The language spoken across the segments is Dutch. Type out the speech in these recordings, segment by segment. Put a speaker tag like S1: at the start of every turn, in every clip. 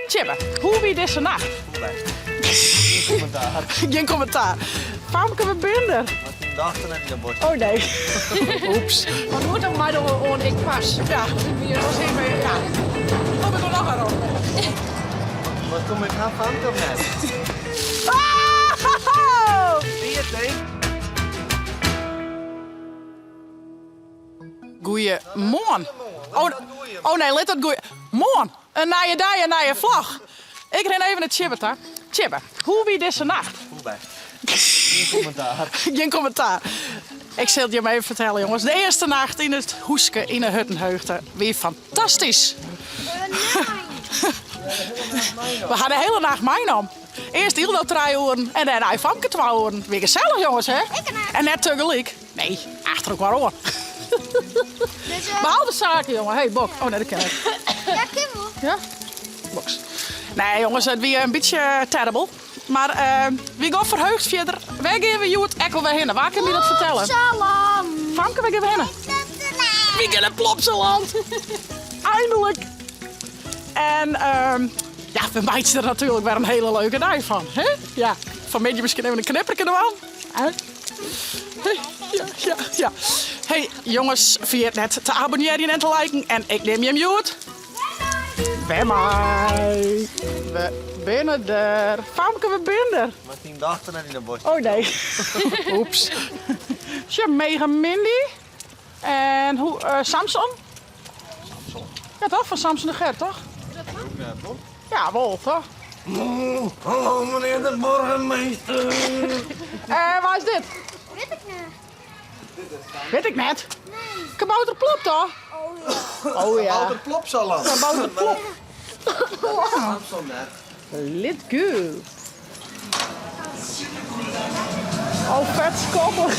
S1: Tjibbe, hoe wie deze nacht?
S2: Geen commentaar.
S1: Geen commentaar. Famke, we ben er.
S2: Die dachten net in de bos.
S1: Oh nee. Oeps.
S3: Maar hoe dan maar door ik pas.
S1: Ja,
S3: Wie was heen bij
S1: ja. Kom ik er nog aan op.
S2: Wat kom ik gaan van toch net?
S1: Ah!
S2: Zie je het, hè?
S1: Goeiemorgen. Oh nee, let dat goeie. Morgen. Een naaie dag, een naaie vlag. Ik ren even het Tjibbe, hè. Tjibbe, hoe wie deze nacht?
S2: Hoe bij? Geen commentaar.
S1: Geen commentaar. Ik zal het je maar even vertellen, jongens. De eerste nacht in het Hoeske in de Huttenheugde. Weer fantastisch. We hadden de hele nacht mijn om. Eerst Ildo 3 uur en daarna Famke 2 uur. Weer gezellig, jongens, hè? En net tegelijk. Nee, achter elkaar hoor. Behalve zaken, jongen. Hey, Bok. Oh, nee, dat ken ik.
S4: Ja, Kimmel.
S1: Ja? Boks. Nee, jongens, het weer een beetje terrible. Maar wie gaat verheugd verder? Wij geven Joet Ekkel weer heen. Waar kan je dat vertellen?
S4: Salam.
S1: Famke, wij gaan heen. We gaan naar Plopsaland. Eindelijk. En ja, we maken er natuurlijk weer een hele leuke dag van. Hè? Ja, van je misschien even een knippertje ervan. Hè? Ja. Hey, jongens, vergeet net te abonneren en te liken. En ik neem je mute. Bij mij. We binnen er. Famke, we binnen er.
S2: Maar die dachten net in de bos.
S1: Oh nee. Oeps. Tja, mega Mindy. En hoe, Samson?
S2: Samson.
S1: Ja toch, van Samson de Gert, toch?
S2: Ja, toch?
S1: Ja, wel, toch?
S2: Hallo meneer de burgemeester.
S1: Waar is dit?
S4: Weet ik niet.
S1: Weet ik net. Kabouter Plop, toch? Oh ja.
S2: Oude plopsaland.
S1: Kabouter Plop.
S2: Samson net.
S1: Lit good. Oh, vet skoppen.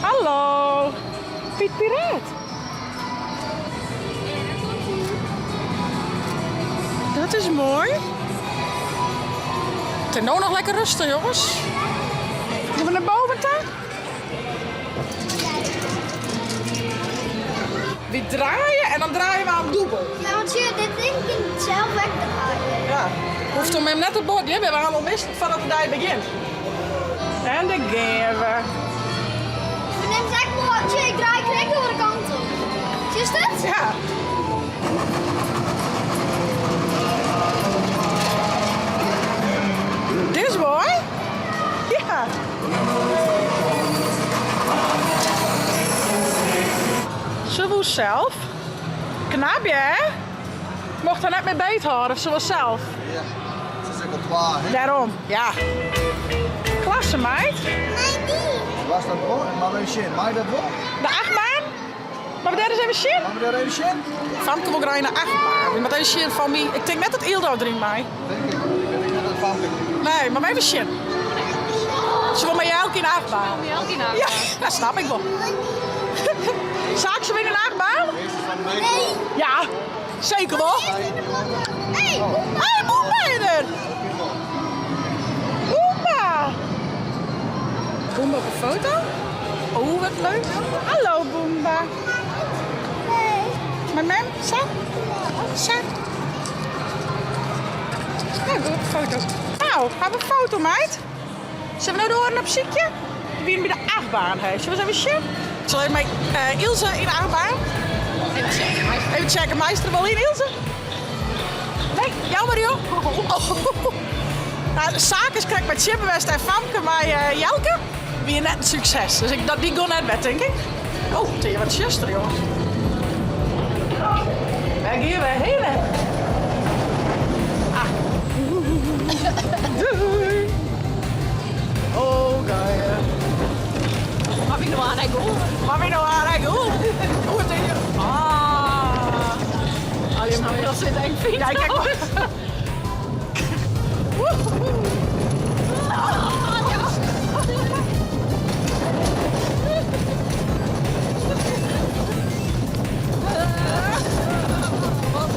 S1: Hallo. Piet Piret. Dat is mooi. Het is nou nog lekker rustig, jongens. Gaan we naar boven, dan? We draaien en dan draaien we aan dubbel.
S4: Ja, want zie je, dit ding kan zelf weg te draaien.
S1: Ja. Hoeft om hem net op bord. We gaan al wisten vanaf de dag begint. En dan gaan we.
S4: We nemen zeg maar, zie je, ik draai direct door de kant op. Zie je het?
S1: Ja. Dit is mooi. Ja. Zullen we zelf? Knap je, hè? Mocht er net mee beet houden, zullen we zelf?
S2: Ja, het is ook al klaar, hè?
S1: Daarom, ja. Klasse, meid.
S4: Nee, die.
S2: Was dat wel? Maar we zien. Mag je dat wel?
S1: De achtbaan? Maar we deden eens even shit.
S2: Gaan we daar even zien?
S1: Famke wil graag naar achtbaan. Met een shit van mij. Ik denk net dat Ildo erin mij.
S2: Denk ik. Ik weet niet dat van
S1: Nee, maar even shit. Ze wil met jou ook in de achtbaan. Ja, dat snap ik wel. Zaak ze weer in de achtbaan?
S4: Nee.
S1: Ja, zeker wel.
S4: Nee.
S1: Hé, Boemba je er? Boemba. Boemba op een foto? Oh, wat leuk. Hallo, Boemba.
S4: Nee.
S1: Mijn mem, Sam? Sam? Nou, doe foto's. Nou, hebben we een foto, meid? Zullen we nou door naar muziekje? Wie bij de achtbaan heeft. Zullen we eens even zien? Ik zal even met Ilse in de achtbaan. Even checken, meester wel in, Ilse? Nee, jou maar, joh. Oh. Nou, de Sakers krijgt met Chippenwest en Famke, maar Jelke, weer net een succes. Dus die gaat net met, denk ik. Oh, het is wat zuster, jongens. Waar gaan we heen? Ah. Doei. Oh, geil.
S3: Mag ik nog aan hij goal?
S1: Mag ik nou aan rijden? Hoe het is je? Ah.
S3: Alleen maar dat zit denk ik.
S1: Ja, kijk maar.
S3: Wat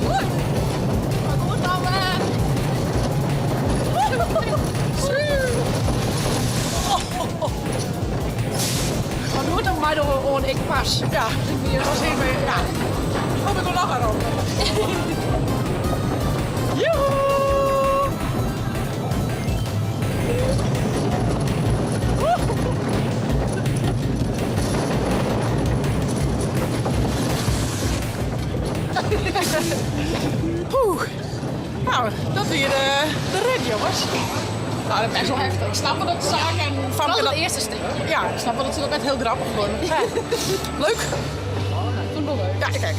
S3: goed. Wat goed dan, Maar doe het dan maar door ik pas.
S1: Ja,
S3: Wie was heen bij
S1: ja. Kom ik wel nog aan op. Oeh. Nou, dat is hier de rit, jongens. Nou, dat is best wel heftig. Ik snap wel dat zaken en
S3: Vooral
S1: Famke
S3: het
S1: dat...
S3: eerste stuk.
S1: Ja, ik snap wel dat ze dat net heel grappig vonden. Ja. Leuk.
S3: Toen wel leuk.
S1: Ja, kijk.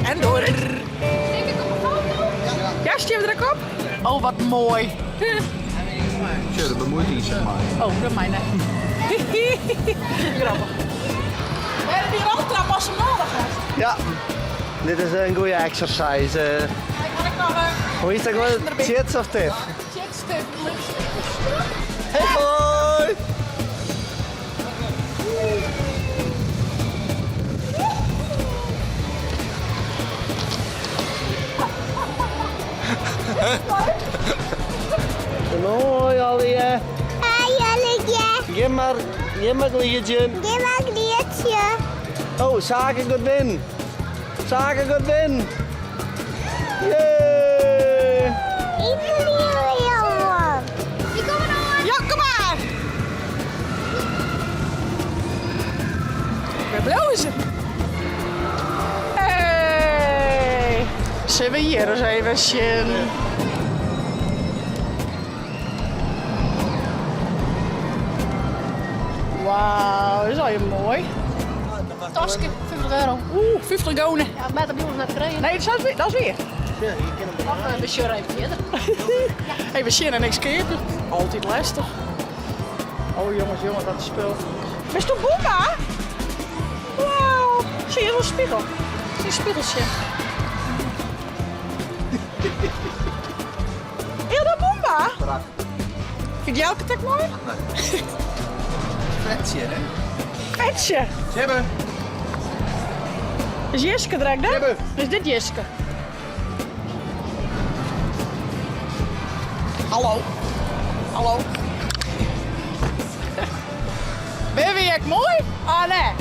S1: En door.
S3: Denk ik op een foto?
S1: Ja, stuur hem er ook op. Oh, wat mooi.
S2: Tja, dat bemoeit iets, zeg maar.
S1: Oh, dat is mijne. Grappig. We hebben die roltrap als ze nodig hebt.
S2: Ja, dit is een goede exercise.
S1: Kijk, had ik nog
S2: Hoe is dat gewoon? Chits of tip?
S1: checkstuk.
S2: Hey, hoi! Hoi, Allie.
S4: Hi, Jelletje.
S2: Geef maar liedje.
S4: Geef maar een liedje.
S2: Oh, zaken goed win. Zaken goed win. Yay!
S4: Ik wil hier jongen. Die komen nou.
S1: Ja, kom maar. Waar blijven ze? Hey. Zullen we hier eens even zien? Wauw, dat is al je mooi.
S3: Tasje, 50 euro.
S1: Oeh, 50 gonen.
S3: Ja, met de jongens net gereden.
S1: Nee, dat is weer.
S3: Of we sure even eerder.
S1: Hey, we zien er niks keerder. Altijd lastig. Oh jongens, dat is spul. Bist du Boomba? Wauw. Zie je zo'n spiegel? Zie je een spiegeltje? Heel dat Boomba? Vind jij elke tijd mooi?
S2: Vetje, hè?
S1: Petje.
S2: Hebben.
S1: Is Jiske direct, hè?
S2: Hebben.
S1: Is dit Jiske? Hallo. Hallo. Ben je echt mooi? Ah, nee.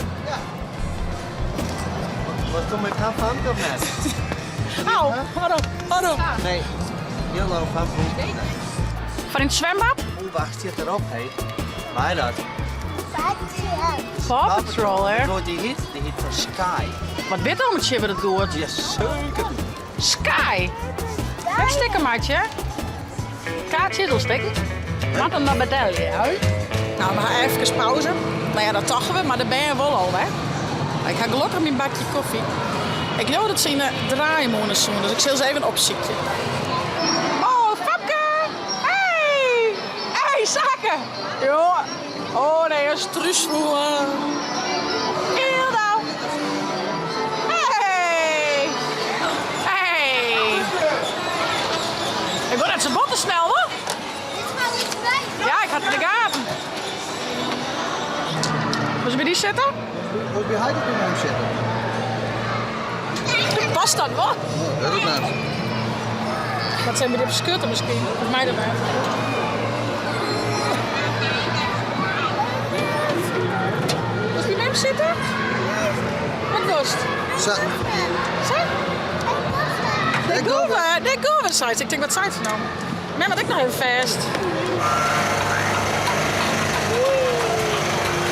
S2: Was toen met haar Famke of net?
S1: Au, hallo.
S2: Nee. Yellow Famke.
S1: Van in het zwembad?
S2: Hoe wacht je erop, hé? Waar dat?
S1: Paw Patrol, hè?
S2: Door die hit van Sky.
S1: Wat weet je om het shibber dat doet?
S2: Ja, zeker.
S1: Sky. Heb stikken, maatje. Kaartje, wil stikken. Wat een medaille, hè? Nou, we gaan even pauze. Nou ja, dat dachten we, maar daar ben je wel al, hè? Ik ga gelukkig mijn bakje koffie. Ik weet dat ze in de draaimolen doen, dus ik zal ze even opzieken. Oh, Famke! Hey! Hey, zaken! Jo. Oh nee, een struisvoer. Heel nou. Hey! Hey! Ik word net zijn botten snel, hoor. Ja, ik had het in de gaten. Moet je bij die zitten?
S2: Hoe heb je huid op je mond zitten?
S1: Past dat wel?
S2: Dat is net.
S1: Wat zijn we dit beskutten misschien? Of mij erbij. Was die neem zitten? Wat kost?
S2: Zo.
S1: Zeg? De Goven sites. Ik denk wat sites nou. Nee, wat ik nog even vast.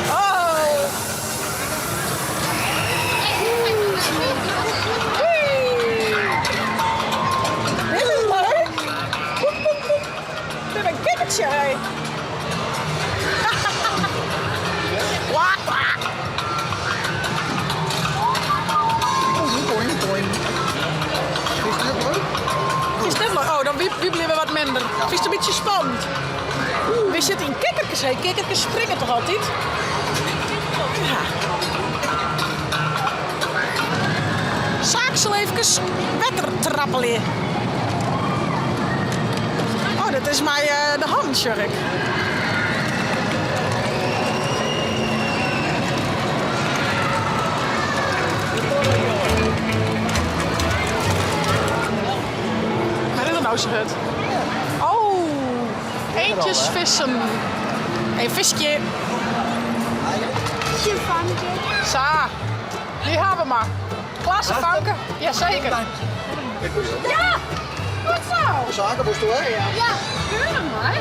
S1: Oh! Dit is leuk! Dit is een kikkertje, hé! Wak, wak! Boing, boing.
S2: Is dit leuk?
S1: Is dit leuk? Oh, dan wiebelen we wat minder. Het is een beetje spannend. We zitten in kikkertjes, hé. Kikkertjes springen toch altijd? Ja. Zal even wekker trappelen. Oh, dat is mijn de handjurk. Wat is er nou zo goed? Oh, eentjes vissen. Een visje. Sa, die hebben we maar. Klasse Famke? Jazeker. Ja, goed zo.
S2: Zaken moest hè?
S4: Ja.
S3: Keuren, maar.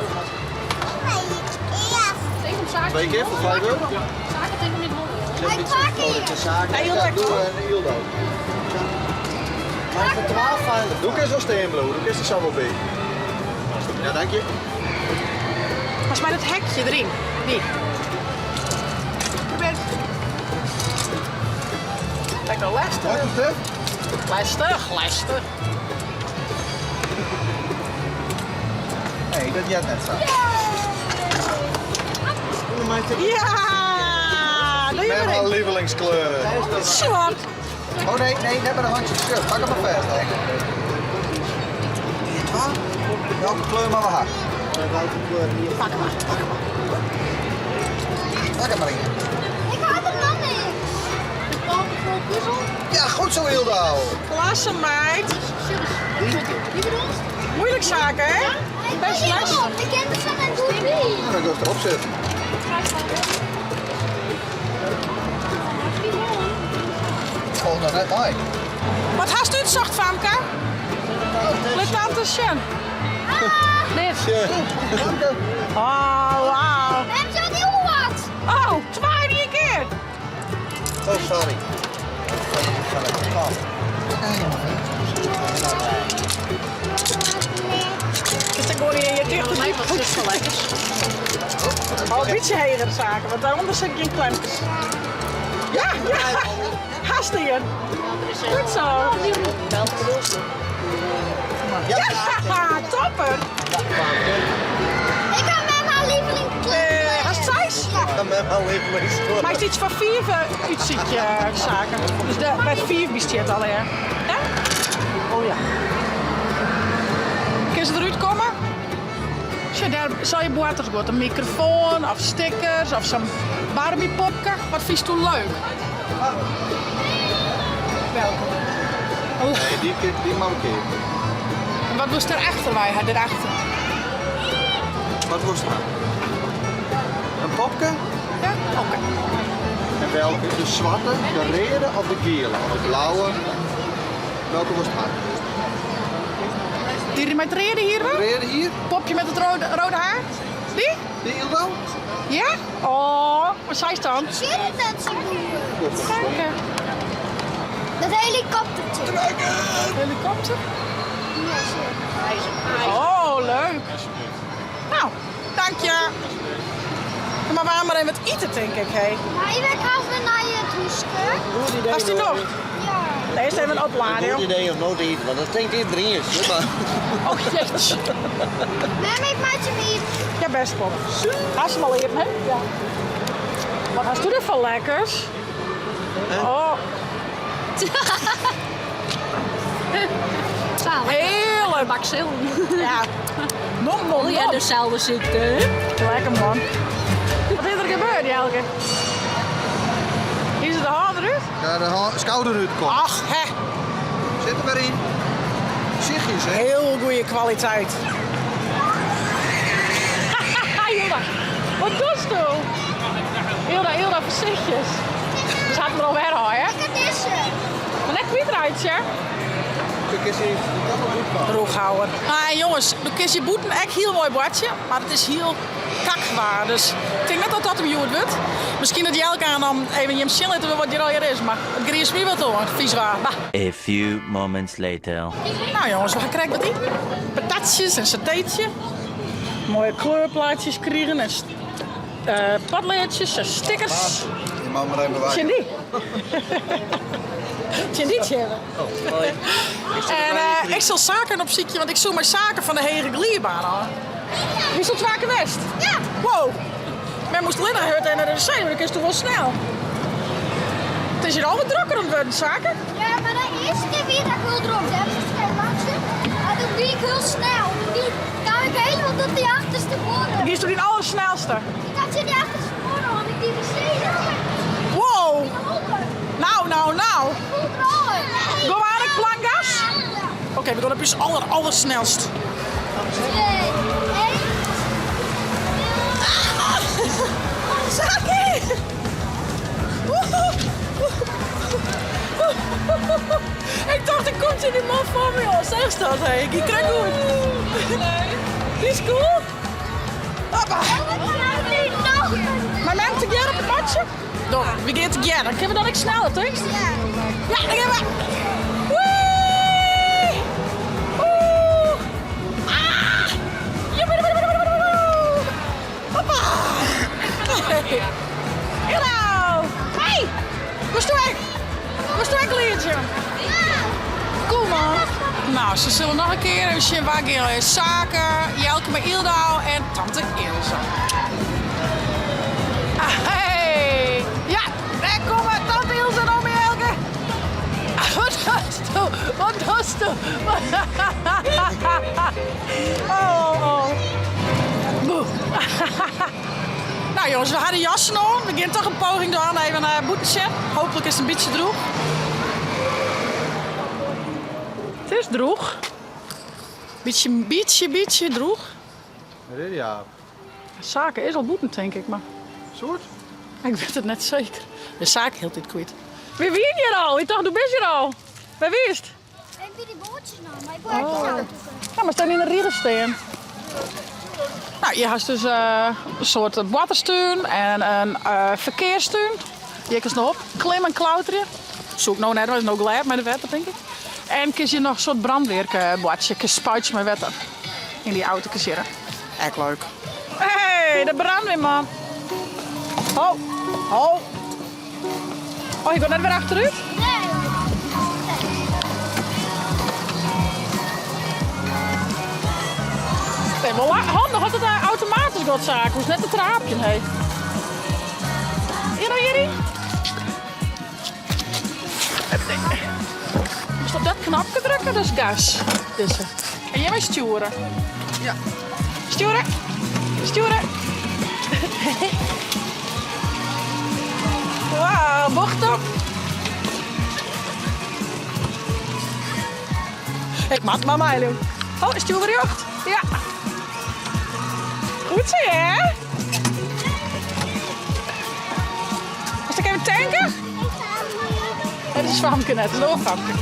S4: Ja.
S3: Tegen hem zaken.
S2: 2 keer voor 5 euro?
S3: Zaken tegen hem in de handen.
S4: Ik pak hier.
S2: De zaak.
S1: Nee, Hildo.
S2: Doe een Hildo. Maar voor 12 fijn. Doe eens zo steenbloed. Doe eens er zo wel bij. Ja, dank je.
S1: Als mij dat hekje erin. Die. Probeer. Kijk nou, lastig.
S2: Wat is het?
S1: Lastig.
S2: Nee, dat jij net zo. Doe maar te-
S1: Ja! Doe je
S2: Met mijn
S1: erin.
S2: lievelingskleur.
S1: Zwart.
S2: Oh nee, net met een handje shirt. Pak hem maar vast, hè. Welke kleur maar we hebben?
S1: Pak hem maar.
S2: Pak hem maar in.
S4: Ik had er nog niks.
S2: Ja, goed zo, Hildo.
S1: Klasse, meid.
S4: Wie bedoelt?
S1: Moeilijk zaken, hè?
S4: Ik
S1: Best
S4: ben
S1: les.
S4: helemaal op. Ik ken het van een doelwee.
S2: Dan ga ik erop zitten. Oh, nou net mij.
S1: Wat hast u het zacht, Famke? Let tante Sjen. Dit.
S2: Dank je.
S1: Oh, wauw.
S4: We hebben zo heel wat.
S1: Oh, tweede keer.
S2: Oh, sorry.
S1: Dus dan gewoon in je dicht. Nee, wat is wel lekker. Oh, een beetje heren zaken, want daaronder zit geen klempjes. Ja, hast je. Goed zo. Ja, topper.
S4: Ik heb met mijn lievelingskleur.
S1: Hast zijs?
S2: Dan ben ik al even mee.
S1: Maar is iets van 4 uitzichtje zaken. Dus met 4 besteedt al, ja. Ja? Oh ja. Kun ze eruit komen? Daar zou je boater goed, een microfoon of stickers of zo'n Barbie-popke. Wat vies toen leuk? Welkom.
S2: Nee, die mag ik even.
S1: En wat was erachter wij hadden erachter?
S2: Wat was het nou? Een popke?
S1: Ja? Oké.
S2: En welke? De zwarte, de rode of de gele? Of de blauwe? Welke was het nou?
S1: Die met reden hier
S2: De
S1: wel?
S2: rode hier?
S1: Popje met het rode haar? Die?
S2: Die Hildo?
S1: Ja? Oh, wat zei ze dan?
S4: Zie je dat zo doen?
S1: Kijken.
S4: Dat helikoptertje.
S1: Helikopter?
S4: Ja, zie je.
S1: Oh, leuk. Nou, dank je. Maar we gaan maar even wat eten, denk ik. Hey.
S4: Maar je werkt half naar je toestel.
S1: Was die nog?
S4: Ja.
S1: Nee, is even een opladen, joh.
S2: idee om nooit te eten, want dat denkt iedereen is. Maar...
S1: Oh, jeetje.
S4: Neem ik maatje mee.
S1: Ja, best wel. Als je hem al even, hè? Ja. Wat hast du er voor lekkers? Oh, heerlijk.
S3: Baxil.
S1: Ja. Nom.
S3: Ja, dezelfde ziekte.
S1: Lekker, man. Wat is er gebeurd, Jelke? Hier zit de hand eruit.
S2: Ja, de schouder uitkomt.
S1: Ach, hè.
S2: Zit er maar in. Zichtjes, hè?
S1: Heel goede kwaliteit. Hilda, wat doet je? Hilda, voorzichtig. Ze gaat me al weer hoor, hè?
S4: Ik heb deze.
S1: Maar net kwijt eruit, hè?
S2: Kijk eens even.
S1: Drooghouden. Ah, jongens, de kist je boeten echt heel mooi bordje, maar het is heel kakwaar. Dus ik denk net dat dat hem goed wordt. Misschien dat Jelke aan dan even je chillen wat hier al hier is, maar het gries me wel toe, vies waar. Bah.
S5: A few moments later.
S1: Nou jongens, we gaan krijgen wat in. Patatjes en satéetje. Mooie kleurplaatjes krijgen en padleertjes en stickers.
S2: Je mag maar even
S1: Tje
S2: wachten.
S1: die. Tje die tjeren. En ik zal zaken op ziekje, want ik zoek mijn zaken van de hele glierbaan al. Wie zult waken West? Ja. Wow. Men moest Linda hurt en naar de wc, maar dat is toch wel snel. Het is hier al wat drukker aan het worden, zaken.
S4: Ja, maar de eerste keer weer dat ik wil erop heb, dus het geen langste. Maar toen ging ik heel snel. Toen kan ik helemaal tot die achterste voren.
S1: Die is toch die allersnelste?
S4: Ik had ze die achterste voren, want ik die wc
S1: Wow.
S4: open.
S1: Nou.
S4: Goed rollen.
S1: Go aan, ik plangas. Oké, we doen het dus allersnelst.
S4: 2, 1.
S1: Zaki! Ik dacht, er komt hier die man voor me, joh. Zeg dat, hé. Ik krijg goed. Die is cool. Papa.
S4: Wat kan ik nu nog?
S1: Maar Maar mensen together op het matje? Door, we gaan together. Kunnen we dan ik sneller, toch?
S4: Ja.
S1: Ja, dan gaan we. Wee! Oeh! Ah! Hoppa! Hallo! Hey! Waar is weg? Waar is weg, Leertje? Cool, man. Nou, ze zullen nog een keer even zien waar gaan. Zaken, Jelke met Ildau en tante Ilse. Hey! Ja, daar komen tante Ilse en oma Jelke. Wat doe je? Wat doe je? Oh. Boe. Nou jongens, we hadden jassen aan. We gaan toch een poging doen even naar boetenset. Hopelijk is het een beetje droog. Het is droog. Beetje droog.
S2: Ja.
S1: Zaken is al boetend, denk ik, maar
S2: Soort?
S1: ik weet het net zeker. De zaak heel dit kwijt. Wie wien hier al? Ik dacht, hoe ben je al? Waar wist?
S4: Ik wil die bootjes nou, maar ik wil even zoeken.
S1: Ja, maar staan in de rieren staan. Nou, je hebt dus een soort watersteun en een verkeerssteun. Die ik eens nog op. Klim en klauteren. Zoek nou net, maar is nog glad met de wetter, denk ik. En kies je nog een soort brandweerbordje. Je spuitje met wetter in die auto zitten. Echt leuk. Hé, de brandweerman. Ho, ho. Oh, je gaat net weer achteruit?
S4: Nee.
S1: Het is wel handig dat het automatisch gaat zaken. Hoe is net het traapje, hé. Hier nou, Jerry. Dus op dat knopje drukken, dat is gas. Dus, en jij moet sturen.
S2: Ja.
S1: Sturen. Sturen. Wauw, bocht op. Ik maak maar mij doen. Oh, stuur weer op. Ja. Goed zo, hè? Als ik even tanken? Het is Famke net, het is ook Famke.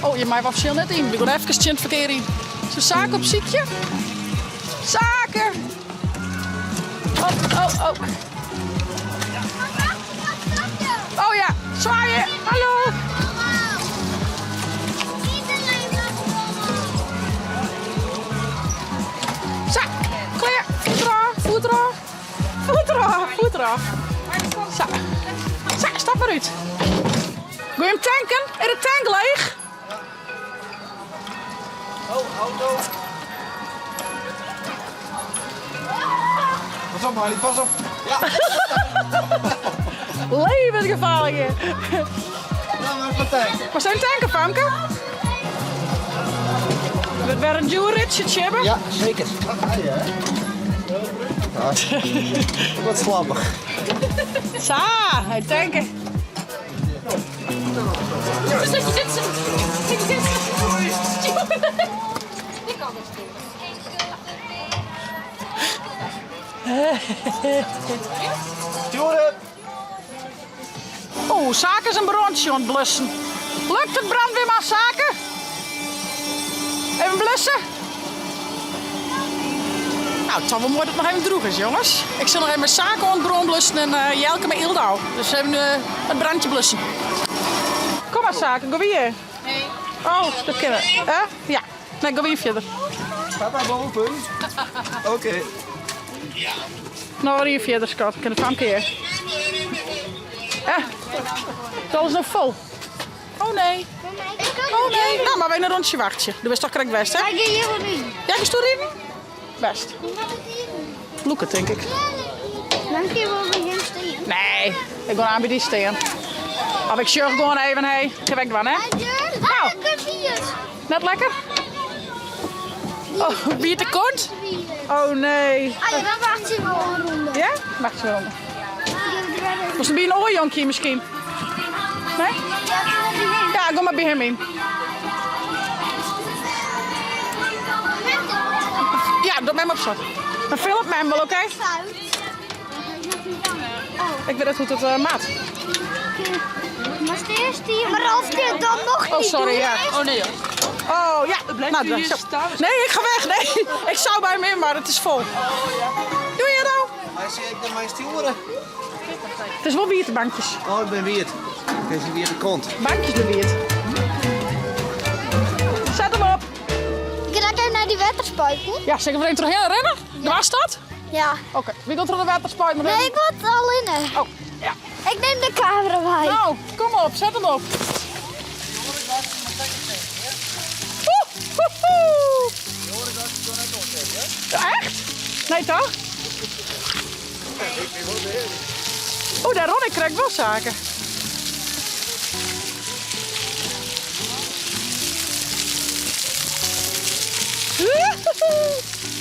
S1: Oh, je maakt wel verschil net in. We gaan even het verkeer in. Zo'n zaken op ziekje? Zaken! Oh. Oh ja, zwaaien. Hallo. Zo, klaar. Voet eraf. Zo, stap maar uit. Wil je hem tanken? Is de tank leeg?
S2: Oh, auto. Pas op, Marlie, pas op. Ja.
S1: Levensgevaarlijk hier.
S2: Nou, maar even tanken.
S1: Maar zijn tanken, Famke? We weer een duurritje hebben?
S2: Ja, zeker. Wat slappig.
S1: Zo, hij tanken.
S2: Sturen.
S1: Oh, zaken is een brandje aan het blussen. Lukt het brandweerman zaken? Even blussen? Nou, het zal wel mooi dat het nog even droog is, jongens. Ik zal nog even mijn zaken aan het brand blussen en Jelke met Ildau. Dus we hebben het brandje blussen. Kom maar, zaken, ga weer. Nee. Oh, dat kunnen we. Ja, nee, ga weer verder.
S2: Gaat daar boven? Oké.
S1: Nou, hier verder, schat. Ik kan het van een keer. Het is nog vol. Oh nee. Oh nee. Nou, maar wij een rondje wachtje. Dat is toch correct best, hè?
S4: Ik ga hier wel niet.
S1: Jij gaat erin? Best. Look het, denk ik.
S4: Dan kun je wel bij hem staan.
S1: Nee, ik ga aan bij die staan. Of ik zorg gewoon even, hé. Ga weg dan, hè?
S4: Nou, ik heb hier.
S1: Net lekker? Oh, bier te kort? Oh nee.
S4: Ah ja, dan wacht je wel een ronde.
S1: Ja? Wacht zo. Was er bij een oorjonkje misschien? Nee? Ja, ga maar bij hem in. Ja, doe mij maar op zat. Dan film mij hem wel, oké? Ik weet het goed, het maat.
S4: Maar eerst hier. Maar als dit dan nog niet
S1: Oh, sorry,
S4: doet,
S1: ja.
S4: is-
S1: Oh nee, joh. Oh ja, nou, dan, zo. Nee, ik ga weg. Nee, ik zou bij hem in, maar het is vol. Doe je nou?
S2: Hij zie ik naar mijn sturen.
S1: Het is wel wierd, bankjes.
S2: Oh, ik ben weerd. Ik zie weer de kont.
S1: Bankjes de wierd. Zet hem op.
S4: Ik ga even naar die waterspuiten.
S1: Ja, zeker voor een terug heen rennen. Waar staat?
S4: Ja.
S1: Oké, wie gaat er aan de waterspuit?
S4: Nee, ik word al in.
S1: Oh, ja.
S4: Ik neem de camera bij.
S1: Nou, kom op, zet hem op. Woe, woe, woe. Ja, echt? Nee toch? Oeh, daar Ron, ik krijg wel zaken.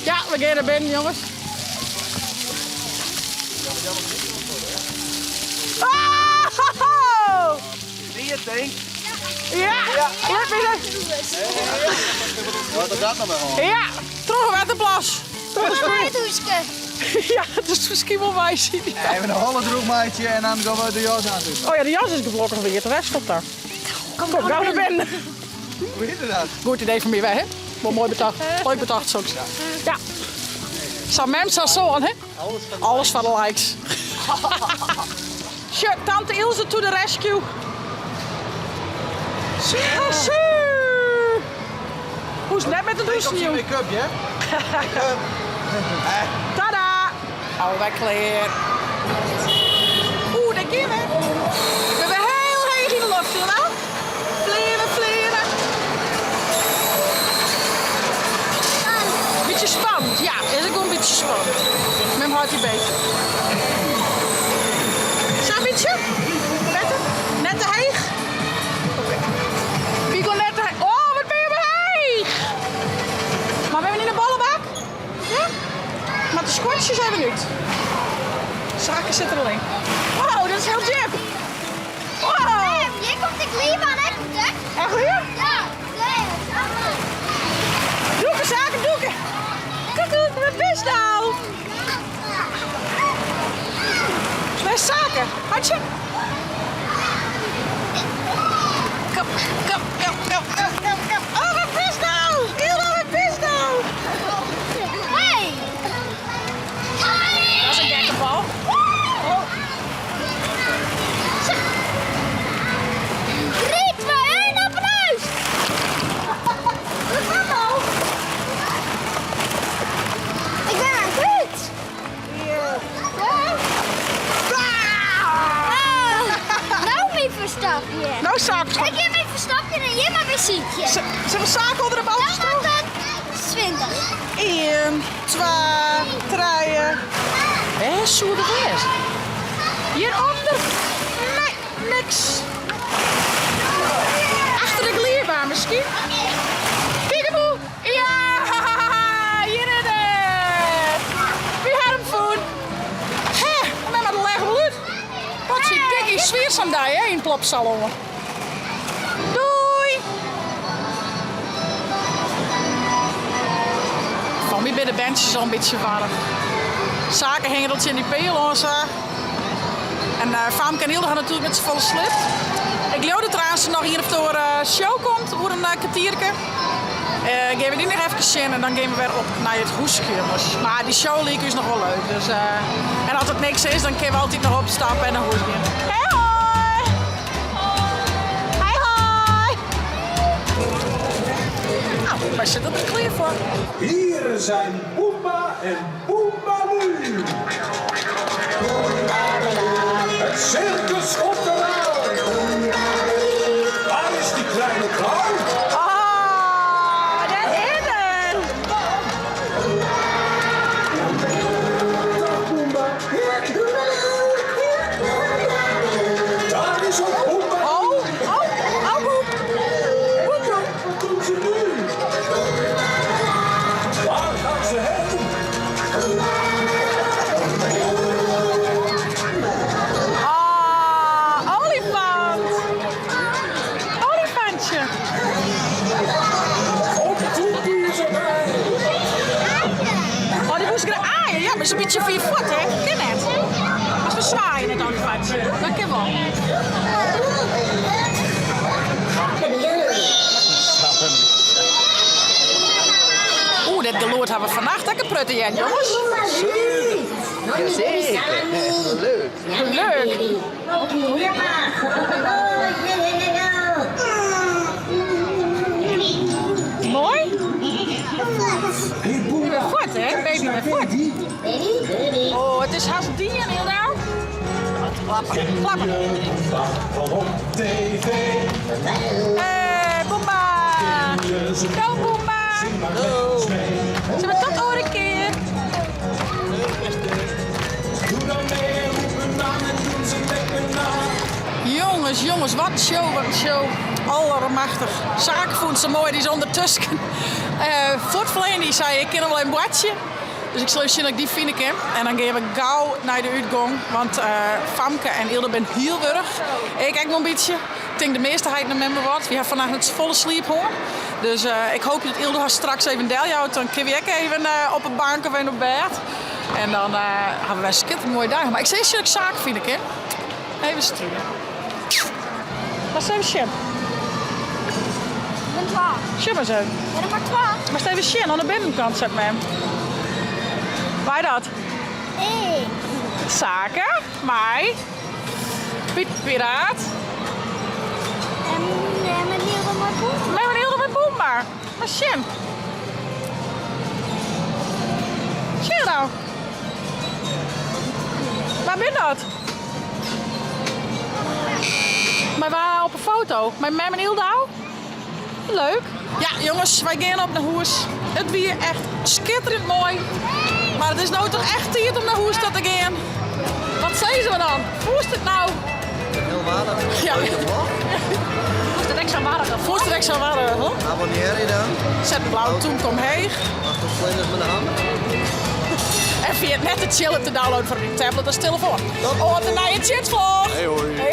S1: Ja, we gaan er binnen, jongens. Oh!
S2: Zie je, Tank?
S1: Ja, let me
S2: Wat is dat nou maar gewoon?
S1: Ja, terug uit de plas.
S4: Doeske.
S1: Ja, het is misschien wel wijs.
S2: Even een holle droegmaatje en dan gaan we de jas aan doen.
S1: Oh ja, de jas is geblokken weer. De rest stopt daar. Kom, gaan we naar binnen.
S2: Hoe heet dat?
S1: Goed idee van mij, hè? Wel mooi bedacht. Leuk bedacht soms. Ja. Zo mensen zo aan, hè? Alles van de likes. Sure, tante Ilse to the rescue. Hoe is het net met de douche nieuw?
S2: Make-up, ja?
S1: Tada! Oh, wij klaar. Oeh, daar gaan we. We hebben heel hoog in de lucht, zie je wel? Vliegen, vliegen. Beetje spannend, ja. Is ook wel een beetje spannend. Met mijn hart beter. Zo, een beetje? Net te heeg? Oké. Wie komt net te heeg? Oh, wat ben je heeg! Maar we hebben niet een ballenbak? Ja? Maar de squatjes hebben we niet. Zaken zitten erin. Wow, dat is heel jip. Wow.
S4: Hier komt de klimaan, hè?
S1: Echt weer?
S4: Ja. Nee,
S1: Doeken, zaken, doeken. Kijk, wat is nou? Wij zaken. Hartje. Kom, kom, kom, kom, kom, kom, kom. Oh, wat is nou? Hilda, wat is nou?
S4: Hey!
S1: Dat is een gekkenbal. Oh.
S4: Riet me heen op een huis! Wat gaat nou? Ik ben aan het hut.
S1: Hier.
S4: Nou, mijn verstapje.
S1: Nou, zaken.
S4: Ik heb mijn verstapje en jij maar weer ziekje.
S1: Zullen we zaken onder de bal
S4: Nou,
S1: staan?
S4: wat 20.
S1: 1, 2, 3. Hé, zo de weer. Hieronder? Nee, niks. Achter de glierbaan misschien? Peekaboo! Ja, hier is het. Wie had hem voen? Hé, met maar de lege bloed. Wat zie ik in sfeersandij, hè, in het plopsalon. Doei! Van wie bij de bandjes al een beetje warm. Zaken hingen dat ze in die pelen. En Famke en Hilde gaan natuurlijk met z'n volle slip. Ik geloof dat trouwens nog hier of door show komt, voor een kwartiertje. Geven we die nog even zien en dan gaan we weer op naar het hoesje. Maar die show leek is nog wel leuk. Dus, en als het niks is, dan kunnen we altijd nog opstappen en naar hoesje. Hey hoi! Hi hoi! Nou, wij zitten er klaar voor.
S6: Hier zijn Boomba en Boombaloo. Het circus op de laan. Waar is die kleine clown?
S1: Oh, dat is het!
S6: Dag Boomba. Daar is ook Boomba.
S1: Oh, Boep.
S6: Wat doen ze nu? Waar gaan ze heen?
S1: Ah, olifant. Olifantje.
S6: Ook Toepie is erbij.
S1: Oh, die moest ik aaien. Ja, maar is een beetje 4 voet, hè? Ken het? Als we zwaaien het olifantje. Dat kan wel. Oeh, dit geloerd hebben we vannacht. Dat kan prutten, Jan, jongens.
S2: Jazeker. Leuk.
S1: Leuk. Mooi. Goed, hè? Baby met voet. Oh, het is haast 10 en heel nou. Klappen, klappen.
S6: Op tv.
S1: Hey, Boomba. Go, Boomba. Zullen we tot horen een keer?
S6: Doe dan mee, roep hun naam en doen ze lekker na.
S1: Jongens, wat een show, wat een show. Allermachtig. Zaken vond ze mooi, die is ondertussen. Voortverleden die zei, ik ken nog wel een boadje. Dus ik zal even zien dat ik die vind ik heb. En dan gaan we gauw naar de uitgang. Want Famke en Ilde zijn heel wurg. Ik kijk nog een beetje. Ik denk de meeste heid naar member wordt. We hebben vandaag het volle sleep hoor. Dus ik hoop dat Ilde haar straks even deel houdt. Dan kun je ook even op een bank of op bed. En dan hebben wij schitterend mooie dagen. Maar ik zie dat ik zaken vind ik hè. Even sturen. Wat is even Sjem?
S4: Ik ben 12.
S1: Sjem maar zo.
S4: Ben er maar 12?
S1: Maar is even Sjem aan de binnenkant zet met hem. Waar dat?
S4: Hé.
S1: Zaken, mij, Piet Piraat.
S4: En met Niel van mijn boek.
S1: Met een heel met Boomba. Dat is Sjem. Zie je nou? Waar ben dat? Maar waar op een foto? Met mij en Ildau? Leuk. Ja jongens, wij gaan op naar huis. Het weer echt schitterend mooi. Maar het is nou toch echt tijd om naar huis te gaan. Wat zeggen ze dan? Hoe is het nou?
S2: Heel waardig.
S1: Ja.
S3: Hoe is het extra waardig?
S1: Hoe is het extra waardig?
S2: Abonneer je dan.
S1: Zet een blauwe toen kom heen.
S2: Achter vlinders met de hand.
S1: En via het net te chillen te downloaden voor je tablet als telefoon. Oh, wat een nieuwe chatvlog.
S2: Hey hoi.